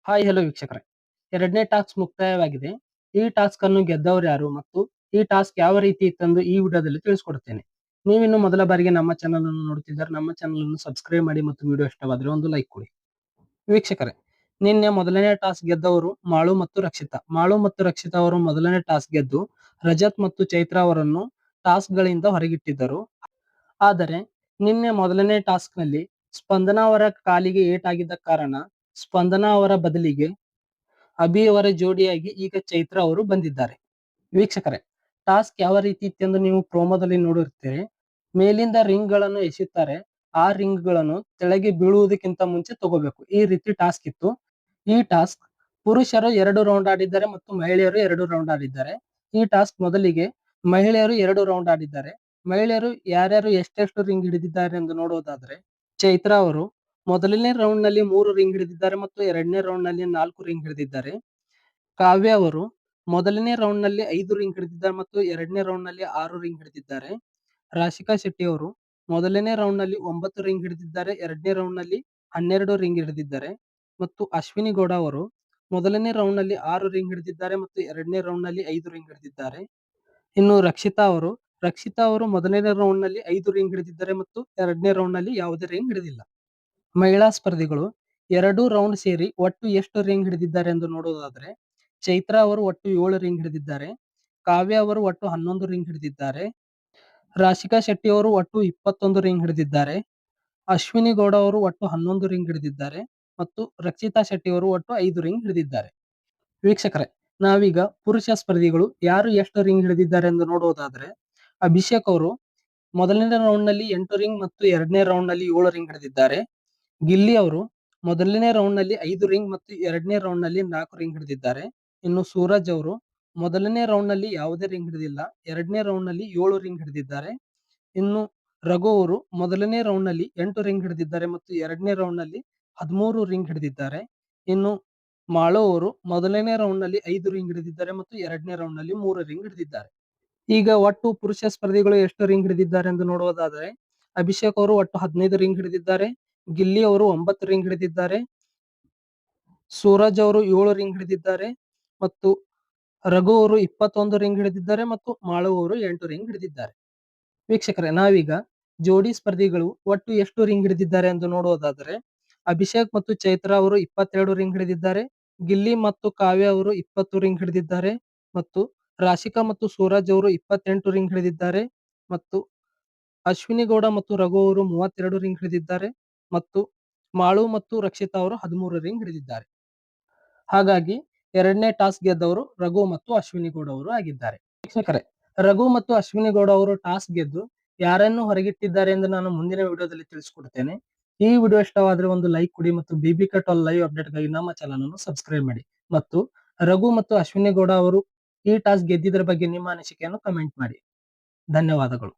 Hi hello ವೀಕ್ಷಕರೇ, ಎರಡನೇ task ಮುಕ್ತಾಯವಾಗಿದೆ. ಈ ಟಾಸ್ಕ್ ಅನ್ನು ಗೆದ್ದವರು ಯಾರು ಮತ್ತು ಈ ಟಾಸ್ಕ್ ಯಾವ ರೀತಿ ಇತ್ತೆಂದು ಈ ವಿಡಿಯೋದಲ್ಲಿ ತಿಳಿಸ್ಕೊಡುತ್ತೇನೆ. ನೀವಿನ್ನು ಮೊದಲ ಬಾರಿಗೆ ನಮ್ಮ ಚಾನಲ್ ಅನ್ನು ನೋಡುತ್ತಿದ್ದರೆ ನಮ್ಮ ಚಾನಲ್ ಅನ್ನು ಸಬ್ಸ್ಕ್ರೈಬ್ ಮಾಡಿ ಮತ್ತು ವಿಡಿಯೋ ಇಷ್ಟವಾದರೆ ಒಂದು ಲೈಕ್ ಕೊಡಿ. ವೀಕ್ಷಕರೇ, ನಿನ್ನೆ ಮೊದಲನೇ ಟಾಸ್ಕ್ ಗೆದ್ದವರು ಮಾಳು ಮತ್ತು ರಕ್ಷಿತಾ. ಮಾಳು ಮತ್ತು ರಕ್ಷಿತಾ ಅವರು ಮೊದಲನೇ ಟಾಸ್ಕ್ ಗೆದ್ದು ರಜತ್ ಮತ್ತು ಚೈತ್ರ ಅವರನ್ನು ಟಾಸ್ಕ್ ಗಳಿಂದ ಹೊರಗಿಟ್ಟಿದ್ದರು. ಆದರೆ ನಿನ್ನೆ ಮೊದಲನೇ ಟಾಸ್ಕ್ ನಲ್ಲಿ ಸ್ಪಂದನಾ ಅವರ ಕಾಲಿಗೆ ಏಟಾಗಿದ್ದ ಕಾರಣ ಸ್ಪಂದನಾ ಅವರ ಬದಲಿಗೆ ಅಭಿ ಅವರ ಜೋಡಿಯಾಗಿ ಈಗ ಚೈತ್ರ ಅವರು ಬಂದಿದ್ದಾರೆ. ವೀಕ್ಷಕರೇ, ಟಾಸ್ಕ್ ಯಾವ ರೀತಿ ಇತ್ತೆಂದು ನೀವು ಪ್ರೋಮೋದಲ್ಲಿ ನೋಡಿರ್ತೀರಿ. ಮೇಲಿಂದ ರಿಂಗ್ ಗಳನ್ನು ಎಸೆಯುತ್ತಾರೆ. ಆ ರಿಂಗ್ ಗಳನ್ನು ಕೆಳಗೆ ಬೀಳುವುದಕ್ಕಿಂತ ಮುಂಚೆ ತಗೋಬೇಕು. ಈ ರೀತಿ ಟಾಸ್ಕ್ ಇತ್ತು. ಈ ಟಾಸ್ಕ್ ಪುರುಷರು 2 ರೌಂಡ್ ಆಡಿದ್ದಾರೆ ಮತ್ತು ಮಹಿಳೆಯರು 2 ರೌಂಡ್ ಆಡಿದ್ದಾರೆ. ಈ ಟಾಸ್ಕ್ ಮೊದಲಿಗೆ ಮಹಿಳೆಯರು 2 ರೌಂಡ್ ಆಡಿದ್ದಾರೆ. ಮಹಿಳೆಯರು ಯಾರ್ಯಾರು ಎಷ್ಟೆಷ್ಟು ರಿಂಗ್ ಹಿಡಿದಿದ್ದಾರೆ ಎಂದು ನೋಡುವುದಾದ್ರೆ, ಚೈತ್ರ ಅವರು ಮೊದಲನೇ ರೌಂಡ್ ನಲ್ಲಿ 3 ರಿಂಗ್ ಹಿಡಿದಿದ್ದಾರೆ ಮತ್ತು ಎರಡನೇ ರೌಂಡ್ ನಲ್ಲಿ 4 ರಿಂಗ್ ಹಿಡಿದಿದ್ದಾರೆ. ಕಾವ್ಯ ಅವರು ಮೊದಲನೇ ರೌಂಡ್ ನಲ್ಲಿ 5 ರಿಂಗ್ ಹಿಡಿದಿದ್ದಾರೆ ಮತ್ತು ಎರಡನೇ ರೌಂಡ್ ನಲ್ಲಿ 6 ರಿಂಗ್ ಹಿಡಿದಿದ್ದಾರೆ. ರಾಶಿಕಾ ಶೆಟ್ಟಿ ಅವರು ಮೊದಲನೇ ರೌಂಡ್ ನಲ್ಲಿ 9 ರಿಂಗ್ ಹಿಡಿದಿದ್ದಾರೆ, ಎರಡನೇ ರೌಂಡ್ ನಲ್ಲಿ 12 ರಿಂಗ್ ಹಿಡಿದಿದ್ದಾರೆ. ಮತ್ತು ಅಶ್ವಿನಿ ಗೌಡ ಅವರು ಮೊದಲನೇ ರೌಂಡ್ ನಲ್ಲಿ 6 ರಿಂಗ್ ಹಿಡಿದಿದ್ದಾರೆ ಮತ್ತು ಎರಡನೇ ರೌಂಡ್ ನಲ್ಲಿ 5 ರಿಂಗ್ ಹಿಡಿದಿದ್ದಾರೆ. ಇನ್ನು ರಕ್ಷಿತಾ ಅವರು ಮೊದಲನೇ ರೌಂಡ್ ನಲ್ಲಿ 5 ರಿಂಗ್ ಹಿಡಿದಿದ್ದಾರೆ ಮತ್ತು ಎರಡನೇ ರೌಂಡ್ ನಲ್ಲಿ ಯಾವುದೇ ರಿಂಗ್ ಹಿಡಿದಿಲ್ಲ. ಮಹಿಳಾ ಸ್ಪರ್ಧಿಗಳು 2 ರೌಂಡ್ ಸೇರಿ ಒಟ್ಟು ಎಷ್ಟು ರಿಂಗ್ ಹಿಡಿದಿದ್ದಾರೆ ಎಂದು ನೋಡುವುದಾದ್ರೆ, ಚೈತ್ರ ಅವರು ಒಟ್ಟು 7 ರಿಂಗ್ ಹಿಡಿದಿದ್ದಾರೆ. ಕಾವ್ಯ ಅವರು ಒಟ್ಟು 11 ರಿಂಗ್ ಹಿಡಿದಿದ್ದಾರೆ. ರಾಶಿಕಾ ಶೆಟ್ಟಿ ಅವರು ಒಟ್ಟು 21 ರಿಂಗ್ ಹಿಡಿದಿದ್ದಾರೆ. ಅಶ್ವಿನಿ ಗೌಡ ಅವರು ಒಟ್ಟು 11 ರಿಂಗ್ ಹಿಡಿದಿದ್ದಾರೆ ಮತ್ತು ರಕ್ಷಿತಾ ಶೆಟ್ಟಿ ಅವರು ಒಟ್ಟು 5 ರಿಂಗ್ ಹಿಡಿದಿದ್ದಾರೆ. ವೀಕ್ಷಕರೇ, ನಾವೀಗ ಪುರುಷ ಸ್ಪರ್ಧಿಗಳು ಯಾರು ಎಷ್ಟು ರಿಂಗ್ ಹಿಡಿದಿದ್ದಾರೆ ಎಂದು ನೋಡುವುದಾದ್ರೆ, ಅಭಿಷೇಕ್ ಅವರು ಮೊದಲನೇ ರೌಂಡ್ ನಲ್ಲಿ 8 ರಿಂಗ್ ಮತ್ತು ಎರಡನೇ ರೌಂಡ್ ನಲ್ಲಿ 7 ರಿಂಗ್ ಹಿಡಿದಿದ್ದಾರೆ. ಗಿಲ್ಲಿ ಅವರು ಮೊದಲನೇ ರೌಂಡ್ ನಲ್ಲಿ 5 ರಿಂಗ್ ಮತ್ತು ಎರಡನೇ ರೌಂಡ್ ನಲ್ಲಿ 4 ರಿಂಗ್ ಹಿಡಿದಿದ್ದಾರೆ. ಇನ್ನು ಸೂರಜ್ ಅವರು ಮೊದಲನೇ ರೌಂಡ್ ನಲ್ಲಿ ಯಾವುದೇ ರಿಂಗ್ ಹಿಡಿದಿಲ್ಲ, ಎರಡನೇ ರೌಂಡ್ ನಲ್ಲಿ 7 ರಿಂಗ್ ಹಿಡಿದಿದ್ದಾರೆ. ಇನ್ನು ರಘು ಅವರು ಮೊದಲನೇ ರೌಂಡ್ ನಲ್ಲಿ 8 ರಿಂಗ್ ಹಿಡಿದಿದ್ದಾರೆ ಮತ್ತು ಎರಡನೇ ರೌಂಡ್ ನಲ್ಲಿ 13 ರಿಂಗ್ ಹಿಡಿದಿದ್ದಾರೆ. ಇನ್ನು ಮಾಳು ಅವರು ಮೊದಲನೇ ರೌಂಡ್ ನಲ್ಲಿ 5 ರಿಂಗ್ ಹಿಡಿದಿದ್ದಾರೆ ಮತ್ತು ಎರಡನೇ ರೌಂಡ್ ನಲ್ಲಿ 3 ರಿಂಗ್ ಹಿಡಿದಿದ್ದಾರೆ. ಈಗ ಒಟ್ಟು ಪುರುಷ ಸ್ಪರ್ಧಿಗಳು ಎಷ್ಟು ರಿಂಗ್ ಹಿಡಿದಿದ್ದಾರೆ ಎಂದು ನೋಡುವುದಾದರೆ, ಅಭಿಷೇಕ್ ಅವರು ಒಟ್ಟು 15 ರಿಂಗ್ ಹಿಡಿದಿದ್ದಾರೆ. ಗಿಲ್ಲಿ ಅವರು 9 ರಿಂಗ್ ಹಿಡಿದಿದ್ದಾರೆ. ಸೂರಜ್ ಅವರು 7 ರಿಂಗ್ ಹಿಡಿದಿದ್ದಾರೆ ಮತ್ತು ರಘು ಅವರು 21 ರಿಂಗ್ ಹಿಡಿದಿದ್ದಾರೆ ಮತ್ತು ಮಾಳು ಅವರು 8 ರಿಂಗ್ ಹಿಡಿದಿದ್ದಾರೆ. ವೀಕ್ಷಕರೇ, ನಾವೀಗ ಜೋಡಿ ಸ್ಪರ್ಧಿಗಳು ಒಟ್ಟು ಎಷ್ಟು ರಿಂಗ್ ಹಿಡಿದಿದ್ದಾರೆ ಎಂದು ನೋಡುವುದಾದರೆ, ಅಭಿಷೇಕ್ ಮತ್ತು ಚೈತ್ರ ಅವರು 22 ರಿಂಗ್ ಹಿಡಿದಿದ್ದಾರೆ. ಗಿಲ್ಲಿ ಮತ್ತು ಕಾವ್ಯ ಅವರು 20 ರಿಂಗ್ ಹಿಡಿದಿದ್ದಾರೆ ಮತ್ತು ರಾಶಿಕಾ ಮತ್ತು ಸೂರಜ್ ಅವರು 28 ರಿಂಗ್ ಹಿಡಿದಿದ್ದಾರೆ ಮತ್ತು ಅಶ್ವಿನಿ ಗೌಡ ಮತ್ತು ರಘು ಅವರು 32 ರಿಂಗ್ ಹಿಡಿದಿದ್ದಾರೆ ಮತ್ತು ಮಾಳು ಮತ್ತು ರಕ್ಷಿತಾ ಅವರು 13 ರಿಂಗ್ ಹಿಡಿದಿದ್ದಾರೆ. ಹಾಗಾಗಿ ಎರಡನೇ ಟಾಸ್ಕ್ ಗೆದ್ದವರು ರಘು ಮತ್ತು ಅಶ್ವಿನಿ ಗೌಡ ಅವರು ಆಗಿದ್ದಾರೆ. ವೀಕ್ಷಕರೇ, ರಘು ಮತ್ತು ಅಶ್ವಿನಿ ಗೌಡ ಅವರು ಟಾಸ್ಕ್ ಗೆದ್ದು ಯಾರನ್ನು ಹೊರಗಿಟ್ಟಿದ್ದಾರೆ ಎಂದು ನಾನು ಮುಂದಿನ ವಿಡಿಯೋದಲ್ಲಿ ತಿಳಿಸಿಕೊಡುತ್ತೇನೆ. ಈ ವಿಡಿಯೋ ಇಷ್ಟವಾದರೆ ಒಂದು ಲೈಕ್ ಕೊಡಿ ಮತ್ತು BBK12 ಲೈವ್ ಅಪ್ಡೇಟ್ ಗಾಗಿ ನಮ್ಮ ಚಾನಲ್ ಅನ್ನು ಸಬ್ಸ್ಕ್ರೈಬ್ ಮಾಡಿ ಮತ್ತು ರಘು ಮತ್ತು ಅಶ್ವಿನಿ ಗೌಡ ಅವರು ಈ ಟಾಸ್ಕ್ ಗೆದ್ದಿದ್ದರ ಬಗ್ಗೆ ನಿಮ್ಮ ಅನಿಸಿಕೆಯನ್ನು ಕಮೆಂಟ್ ಮಾಡಿ. ಧನ್ಯವಾದಗಳು.